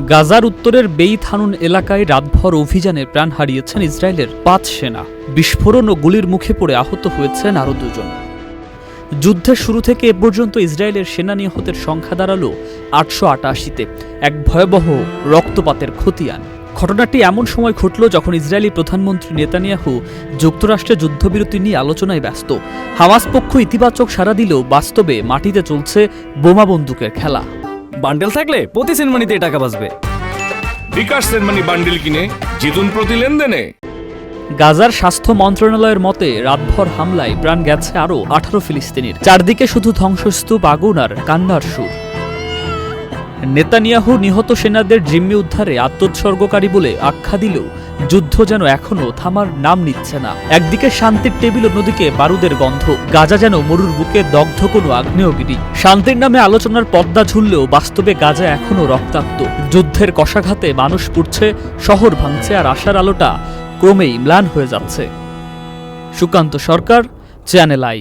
গাজার উত্তরের বেইত হানুন এলাকায় রাতভর অভিযানে প্রাণ হারিয়েছেন ইসরায়েলের ৫ সেনা। বিস্ফোরণ ও গুলির মুখে পড়ে আহত হয়েছেন আরও ২ জন। যুদ্ধের শুরু থেকে এ পর্যন্ত ইসরায়েলের সেনা নিহতের সংখ্যা দাঁড়ালো ৮৮৮তে, এক ভয়াবহ রক্তপাতের খতিয়ান। ঘটনাটি এমন সময় ঘটল যখন ইসরায়েলি প্রধানমন্ত্রী নেতানিয়াহু যুক্তরাষ্ট্রে যুদ্ধবিরতি নিয়ে আলোচনায় ব্যস্ত। হামাস পক্ষ ইতিবাচক সাড়া দিলেও বাস্তবে মাটিতে চলছে বোমা বন্দুকের খেলা। বান্ডেল থাকলে প্রতি সেনমানিতে টাকা বাঁচবে। বিকাশ সেনমানি বান্ডেল কিনে জিতুন প্রতি লেনদেনে। গাজার স্বাস্থ্য মন্ত্রণালয়ের মতে রাতভর হামলায় প্রাণ গেছে আরও ১৮ ফিলিস্তিনির। চারদিকে শুধু ধ্বংসস্তূপ, আগুন আর কান্নার সুর। নেতানিয়াহু নিহত সেনাদের জিম্মি উদ্ধারে আত্মোৎসর্গকারী বলে আখ্যা দিলেও যুদ্ধ যেন এখনো থামার নাম নিচ্ছে না। একদিকে শান্তির টেবিল, অন্যদিকে বারুদের গন্ধ। গাজা যেন মরুর বুকে দগ্ধ কোনো আগ্নেয়গিরি। শান্তির নামে আলোচনার পর্দা ঝুললেও বাস্তবে গাজা এখনো রক্তাক্ত। যুদ্ধের কষাঘাতে মানুষ পুড়ছে, শহর ভাঙছে, আর আশার আলোটা ক্রমেই ম্লান হয়ে যাচ্ছে। সুকান্ত সরকার, চ্যানেল আই।